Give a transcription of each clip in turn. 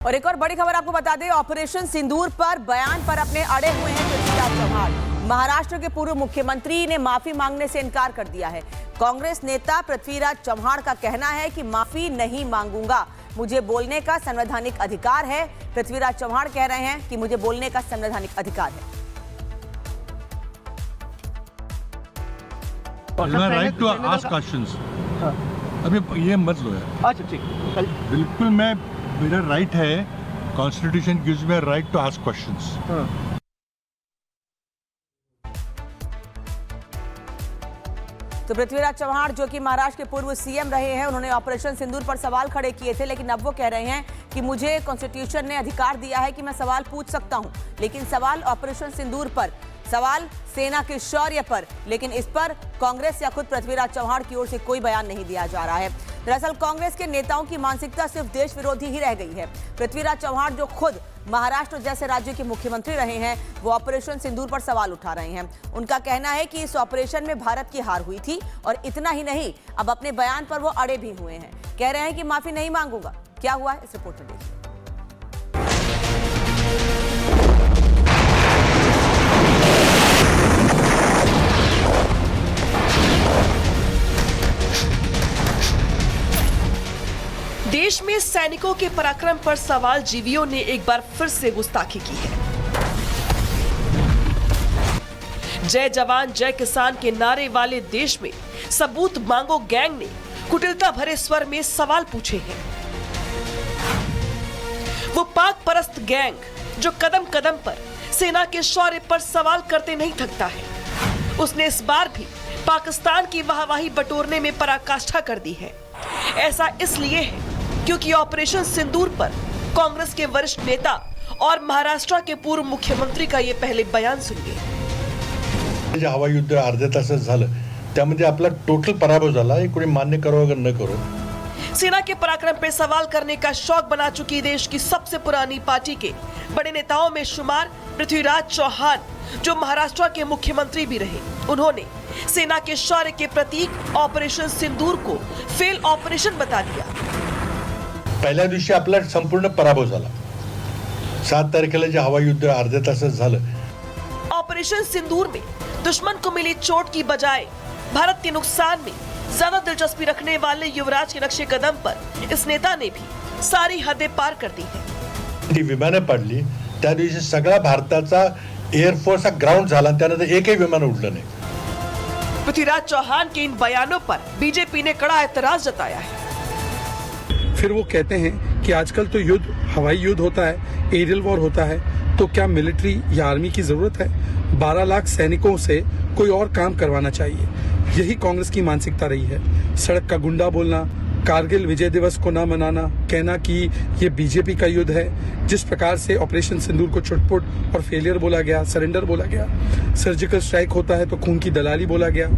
और एक और बड़ी खबर आपको बता दें, ऑपरेशन सिंदूर पर बयान पर अपने अड़े हुए हैं पृथ्वीराज चव्हाण। महाराष्ट्र के पूर्व मुख्यमंत्री ने माफी मांगने से इनकार कर दिया है। कांग्रेस नेता पृथ्वीराज चव्हाण का कहना है कि माफी नहीं मांगूंगा, मुझे बोलने का संवैधानिक अधिकार है। पृथ्वीराज चव्हाण कह रहे हैं कि मुझे बोलने का संवैधानिक अधिकार है। Right to ask questions. अभी ये मत लो यार। अच्छा ठीक, बिल्कुल, मेरा राइट है, constitution gives me right to ask questions. तो पृथ्वीराज चव्हाण जो कि महाराष्ट्र के पूर्व सीएम रहे हैं, उन्होंने ऑपरेशन सिंदूर पर सवाल खड़े किए थे, लेकिन अब वो कह रहे हैं कि मुझे कॉन्स्टिट्यूशन ने अधिकार दिया है कि मैं सवाल पूछ सकता हूं, लेकिन सवाल ऑपरेशन सिंदूर पर, सवाल सेना के शौर्य पर, लेकिन इस पर कांग्रेस या खुद पृथ्वीराज चव्हाण की ओर से कोई बयान नहीं दिया जा रहा है। दरअसल कांग्रेस के नेताओं की मानसिकता सिर्फ देश विरोधी ही रह गई है। पृथ्वीराज चव्हाण जो खुद महाराष्ट्र जैसे राज्य के मुख्यमंत्री रहे हैं, वो ऑपरेशन सिंदूर पर सवाल उठा रहे हैं। उनका कहना है कि इस ऑपरेशन में भारत की हार हुई थी, और इतना ही नहीं, अब अपने बयान पर वो अड़े भी हुए हैं। कह रहे हैं कि माफी नहीं मांगूंगा। क्या हुआ है, इस रिपोर्ट में देखिए। देश में सैनिकों के पराक्रम पर सवाल जीवियों ने एक बार फिर से गुस्ताखी की है। जय जवान जय किसान के नारे वाले देश में सबूत मांगो गैंग ने कुटिलता भरे स्वर में सवाल पूछे हैं। वो पाक परस्त गैंग जो कदम कदम पर सेना के शौर्य पर सवाल करते नहीं थकता है, उसने इस बार भी पाकिस्तान की वाहवाही बटोरने में पराकाष्ठा कर दी है। ऐसा इसलिए है क्योंकि ऑपरेशन सिंदूर पर कांग्रेस के वरिष्ठ नेता और महाराष्ट्र के पूर्व मुख्यमंत्री का ये पहले बयान सुनिए। हवाई युद्ध अर्ध्या तासात झालं, त्यामध्ये आपला टोटल पराभव झाला, हे कोणी मान्य करो अगर न करो। सेना के पराक्रम पे सवाल करने का शौक बना चुकी देश की सबसे पुरानी पार्टी के बड़े नेताओं में शुमार पृथ्वीराज चव्हाण, जो महाराष्ट्र के मुख्यमंत्री भी रहे, उन्होंने सेना के शौर्य के प्रतीक ऑपरेशन सिंदूर को फेल ऑपरेशन बता दिया। पहिल्या दिवशी आपला संपूर्ण पराभव झाला। 7 तारखेला जे हवाई युद्ध अर्ध्या तासात झालं, ऑपरेशन सिंदूर में दुश्मन को मिली चोट की बजाय भारत के नुकसान में ज्यादा दिलचस्पी रखने वाले युवराज के नक्शे कदम पर इस नेता ने भी सारी हदें पार कर दी है। ती विमानं पडली, त्या दिवशी सगळा भारताचा एअरफोर्स ग्राउंड झाला, त्यानंतर एकही विमान उडलं नाही। पृथ्वीराज चव्हाण के इन बयानों पर बीजेपी ने कड़ा एतराज जताया है। फिर वो कहते हैं कि आजकल तो युद्ध हवाई युद्ध होता है, एरियल वॉर होता है, तो क्या मिलिट्री या आर्मी की जरूरत है? 12 लाख सैनिकों से कोई और काम करवाना चाहिए। यही कांग्रेस की मानसिकता रही है। सड़क का गुंडा बोलना, कारगिल विजय दिवस को ना मनाना, कहना कि ये बीजेपी का युद्ध है। जिस प्रकार से ऑपरेशन सिंदूर को छुटपुट और फेलियर बोला गया, सरेंडर बोला गया, सर्जिकल स्ट्राइक होता है तो खून की दलाली बोला गया,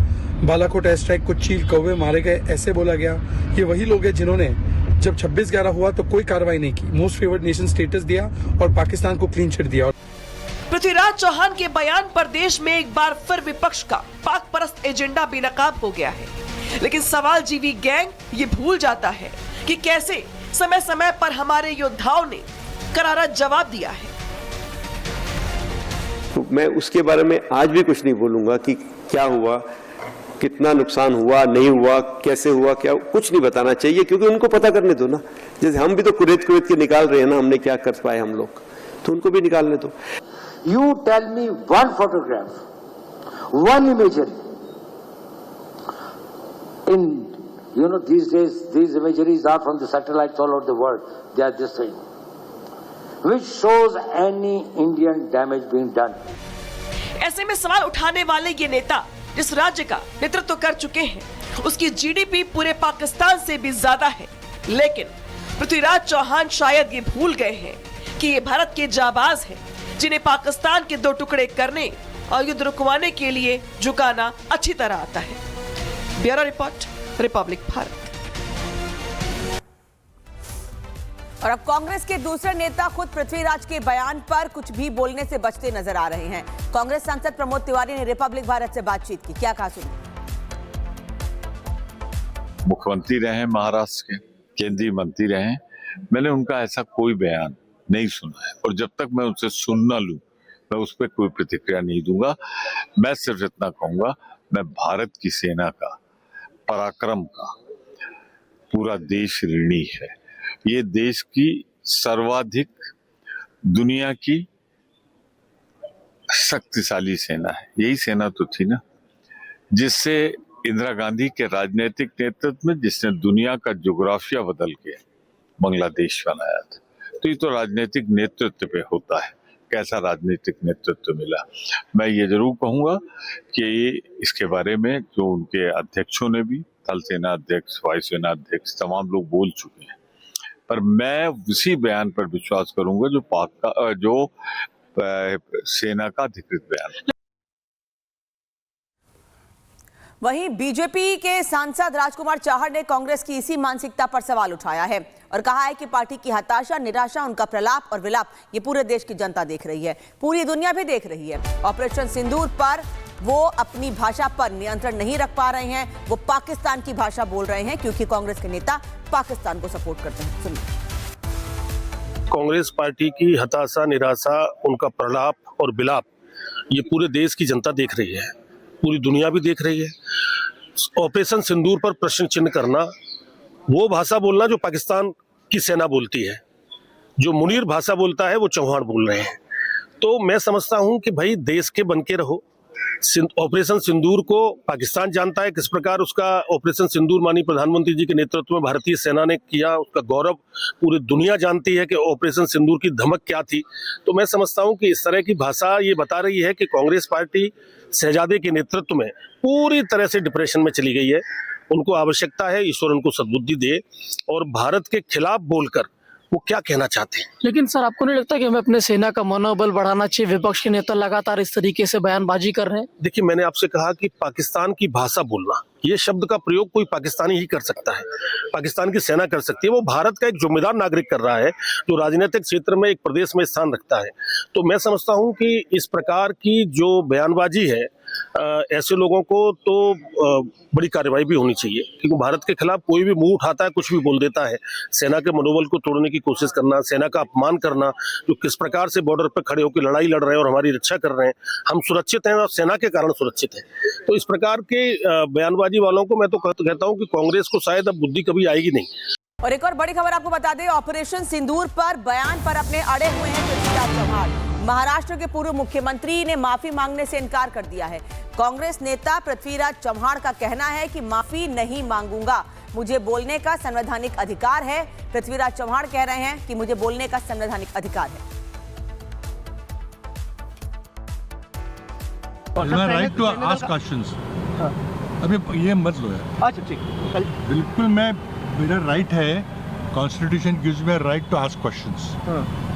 बालाकोट एयर स्ट्राइक को चील कौवे मारे गए ऐसे बोला गया। ये वही लोग हैं जिन्होंने जब 26/11 हुआ तो कोई कार्रवाई नहीं की, मोस्ट फेवर्ड नेशन स्टेटस दिया और पाकिस्तान को क्लीन चिट दिया। पृथ्वीराज चव्हाण के बयान पर देश में एक बार फिर विपक्ष का पाक परस्त एजेंडा बेनकाब हो गया है, लेकिन सवाल जीवी गैंग ये भूल जाता है कि कैसे समय समय पर हमारे योद्धाओं ने करारा जवाब दिया है। तो मैं उसके बारे में आज भी कुछ नहीं बोलूंगा कि क्या हुआ, कितना नुकसान हुआ, नहीं हुआ, कैसे हुआ, क्या कुछ नहीं बताना चाहिए, क्योंकि उनको पता करने दो ना। जैसे हम भी तो कुरेद के निकाल रहे हैं ना, हमने क्या कर पाए हम लोग, तो उनको भी निकालने दो। You tell me one photograph, one imagery. In, these days, these imageries are from the satellites all over the world. They are this thing, which shows any Indian damage being done. ऐसे में सवाल उठाने वाले ये नेता जिस राज्य का नेतृत्व कर चुके हैं, उसकी जीडीपी पूरे पाकिस्तान से भी ज्यादा है, लेकिन पृथ्वीराज चव्हाण शायद ये भूल गए हैं कि ये भारत के जाबाज हैं, जिन्हें पाकिस्तान के 2 टुकड़े करने और युद्ध रुकवाने के लिए झुकाना अच्छी तरह आता है। Bureau report, Republic Bharat. और अब कांग्रेस के दूसरे नेता खुद पृथ्वीराज के बयान पर कुछ भी बोलने से बचते नजर आ रहे हैं। कांग्रेस सांसद प्रमोद तिवारी ने रिपब्लिक भारत से बातचीत की, क्या कहा सुनिए। मुख्यमंत्री रहे महाराष्ट्र के, केंद्रीय मंत्री रहे, मैंने उनका ऐसा कोई बयान नहीं सुना है, और जब तक मैं उनसे सुन न लूं मैं उस पर कोई प्रतिक्रिया नहीं दूंगा। मैं सिर्फ इतना कहूंगा, मैं भारत की सेना का पराक्रम का पूरा देश ऋणी है। ये देश की सर्वाधिक दुनिया की शक्तिशाली सेना है। यही सेना तो थी ना जिससे इंदिरा गांधी के राजनीतिक नेतृत्व में जिसने दुनिया का ज्योग्राफिया बदल के बांग्लादेश बनाया था। तो ये तो राजनीतिक नेतृत्व पे होता है, कैसा राजनीतिक नेतृत्व मिला। मैं ये जरूर कहूंगा कि इसके बारे में जो उनके अध्यक्षों ने भी, थल सेना अध्यक्ष, वायुसेना अध्यक्ष, तमाम लोग बोल चुके हैं, पर मैं उसी बयान पर विश्वास करूंगा जो पाक का जो सेना का अधिकृत बयान। वहीं बीजेपी के सांसद राजकुमार चाहर ने कांग्रेस की इसी मानसिकता पर सवाल उठाया है और कहा है कि पार्टी की हताशा, निराशा, उनका प्रलाप और विलाप ये पूरे देश की जनता देख रही है, पूरी दुनिया भी देख रही है। ऑपरेशन सिंदूर पर वो अपनी भाषा पर नियंत्रण नहीं रख पा रहे हैं, वो पाकिस्तान की भाषा बोल रहे हैं क्योंकि कांग्रेस के नेता पाकिस्तान को सपोर्ट करते हैं। सुनिए। कांग्रेस पार्टी की हताशा, निराशा, उनका प्रलाप और विलाप ये पूरे देश की जनता देख रही है, पूरी दुनिया भी देख रही है। ऑपरेशन सिंदूर पर प्रश्न चिन्ह करना, वो भाषा बोलना जो पाकिस्तान की सेना बोलती है, जो मुनीर भाषा बोलता है वो चौहान बोल रहे हैं। तो मैं समझता हूं कि भाई देश के बन के रहो। ऑपरेशन सिंदूर को पाकिस्तान जानता है किस प्रकार उसका ऑपरेशन सिंदूर माननीय प्रधानमंत्री जी के नेतृत्व में भारतीय सेना ने किया, उसका गौरव पूरी दुनिया जानती है कि ऑपरेशन सिंदूर की धमक क्या थी। तो मैं समझता हूं कि इस तरह की भाषा ये बता रही है कि कांग्रेस पार्टी शहजादे के नेतृत्व में पूरी तरह से डिप्रेशन में चली गई है। उनको आवश्यकता है ईश्वर उनको सद्बुद्धि दे और भारत के खिलाफ बोलकर वो क्या कहना चाहते हैं। लेकिन सर आपको नहीं लगता कि हमें अपने सेना का मनोबल बढ़ाना चाहिए? विपक्ष के नेता लगातार इस तरीके से बयानबाजी कर रहे हैं। देखिए, मैंने आपसे कहा कि पाकिस्तान की भाषा बोलना, ये शब्द का प्रयोग कोई पाकिस्तानी ही कर सकता है, पाकिस्तान की सेना कर सकती है। वो भारत का एक जिम्मेदार नागरिक कर रहा है जो राजनीतिक क्षेत्र में एक प्रदेश में स्थान रखता है। तो मैं समझता हूं कि इस प्रकार की जो बयानबाजी है, ऐसे लोगों को तो बड़ी कार्रवाई भी होनी चाहिए, क्योंकि भारत के खिलाफ कोई भी मुंह उठाता है, कुछ भी बोल देता है। सेना के मनोबल को तोड़ने की कोशिश करना, सेना का अपमान करना, जो किस प्रकार से बॉर्डर पर खड़े होकर लड़ाई लड़ रहे हैं और हमारी रक्षा कर रहे हैं। हम सुरक्षित हैं और सेना के कारण सुरक्षित हैं। तो इस प्रकार के बयानबाजी वालों को मैं तो कहता हूं कि कांग्रेस को शायद अब बुद्धि कभी आएगी नहीं। और एक और बड़ी खबर आपको बता दें, ऑपरेशन सिंदूर पर बयान पर अपने अड़े हुए हैं पृथ्वीराज चव्हाण। महाराष्ट्र के पूर्व मुख्यमंत्री ने माफी मांगने से इनकार कर दिया है। कांग्रेस नेता पृथ्वीराज चव्हाण का कहना है कि माफी नहीं मांगूंगा, मुझे बोलने का संवैधानिक अधिकार है। पृथ्वीराज चव्हाण कह रहे हैं कि मुझे बोलने का संवैधानिक अधिकार है। Right to ask questions. अभी ये मत लो यार। अच्छा ठीक, बिल्कुल, मेरा राइट है, constitution gives me right to ask questions.